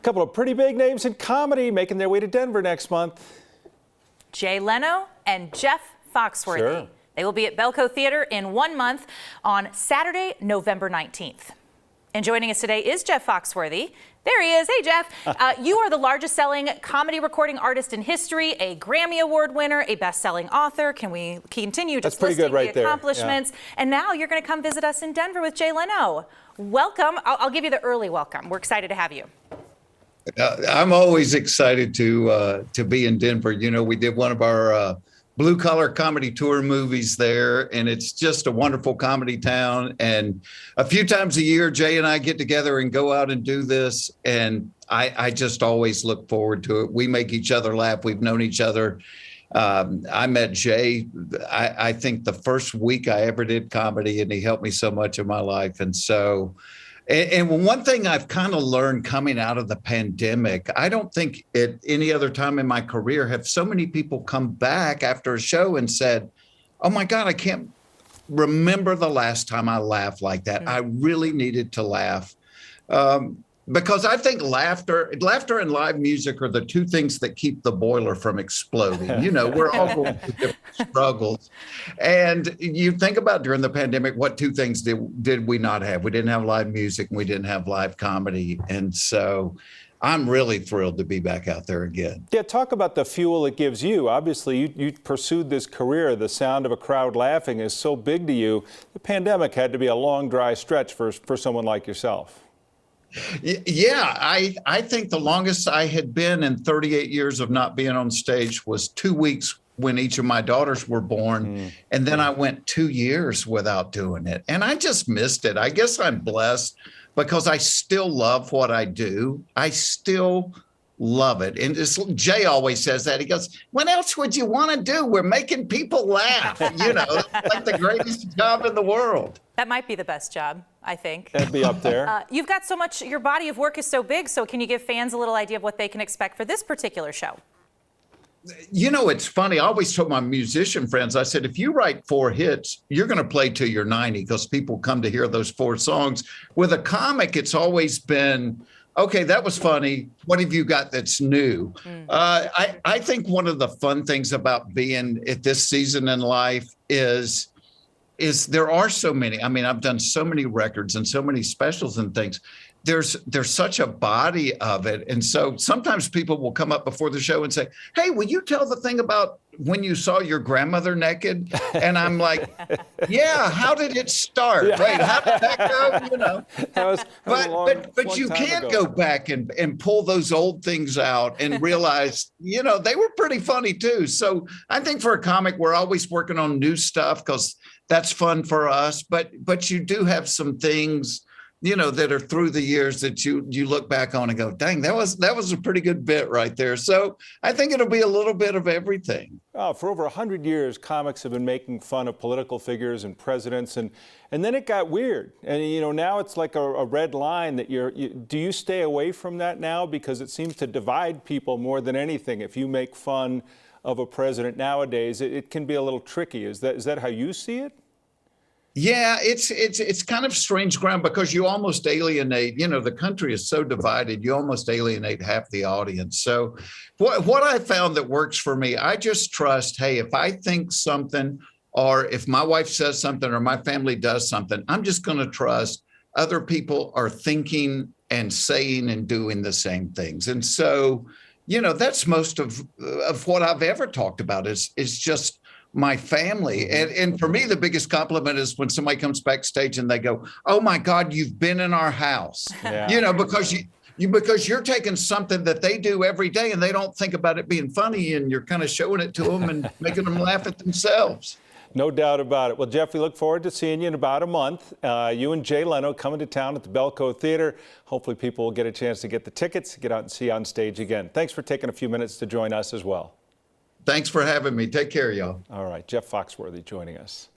couple of pretty big names in comedy making their way to Denver next month. Jay Leno and Jeff Foxworthy. Sure. They will be at Bellco Theater in 1 month on Saturday, November 19th. And joining us today is Jeff Foxworthy. There he is. Hey, Jeff. You are the largest selling comedy recording artist in history, a Grammy Award winner, a best-selling author. Can we continue just listing the accomplishments? Yeah. And now you're going to come visit us in Denver with Jay Leno. Welcome. I'll give you the early welcome. We're excited to have you. I'm always excited to be in Denver. You know, we did one of our blue collar comedy tour movies there, and it's just a wonderful comedy town. And a few times a year, Jay and I get together and go out and do this. And I just always look forward to it. We make each other laugh. We've known each other. I met Jay, I think the first week I ever did comedy, and he helped me so much in my life. And so, and one thing I've kind of learned coming out of the pandemic, I don't think at any other time in my career have so many people come back after a show and said, oh my God, I can't remember the last time I laughed like that. I really needed to laugh. Because I think laughter and live music are the two things that keep the boiler from exploding. You know, we're all going through different struggles. And you think about during the pandemic, what two things did we not have? We didn't have live music and we didn't have live comedy. And so I'm really thrilled to be back out there again. Yeah, talk about the fuel it gives you. Obviously, you pursued this career. The sound of a crowd laughing is so big to you. The pandemic had to be a long, dry stretch for someone like yourself. Yeah, I think the longest I had been in 38 years of not being on stage was 2 weeks when each of my daughters were born. And then I went 2 years without doing it. And I just missed it. I guess I'm blessed because I still love what I do. I still love it. And Jay always says that. He goes, what else would you want to do? We're making people laugh. You know, it's like the greatest job in the world. That might be the best job, I think. That'd be up there. You've got so much, your body of work is so big, so can you give fans a little idea of what they can expect for this particular show? You know, it's funny. I always told my musician friends, I said, if you write 4 hits, you're going to play till you're 90 because people come to hear those 4 songs. With a comic, it's always been, okay, that was funny. What have you got that's new? I think one of the fun things about being at this season in life is there are so many. I mean, I've done so many records and so many specials and things. There's such a body of it. And so sometimes people will come up before the show and say, hey, will you tell the thing about when you saw your grandmother naked? And I'm like, yeah, how did it start? Yeah. Wait, how did that go? You know, but you can't go back and pull those old things out and realize, you know, they were pretty funny too. So I think for a comic, we're always working on new stuff because that's fun for us. But you do have some things, you know, that are through the years that you look back on and go, dang, that was a pretty good bit right there. So I think it'll be a little bit of everything. Oh, for over 100 years, comics have been making fun of political figures and presidents, and then it got weird. And, you know, now it's like a red line that do you stay away from that now? Because it seems to divide people more than anything. If you make fun of a president nowadays, it can be a little tricky. Is that how you see it? Yeah, it's kind of strange ground because you almost alienate, you know, the country is so divided, you almost alienate half the audience. So what I found that works for me, I just trust, hey, if I think something or if my wife says something or my family does something, I'm just going to trust other people are thinking and saying and doing the same things. And so, you know, that's most of what I've ever talked about is just my family. And for me, the biggest compliment is when somebody comes backstage and they go, oh my God, you've been in our house, you know, because because you're taking something that they do every day and they don't think about it being funny and you're kind of showing it to them and making them laugh at themselves. No doubt about it. Well, Jeff, we look forward to seeing you in about a month. You and Jay Leno coming to town at the Bellco Theater. Hopefully people will get a chance to get the tickets, get out and see you on stage again. Thanks for taking a few minutes to join us as well. Thanks for having me. Take care, y'all. All right. Jeff Foxworthy joining us.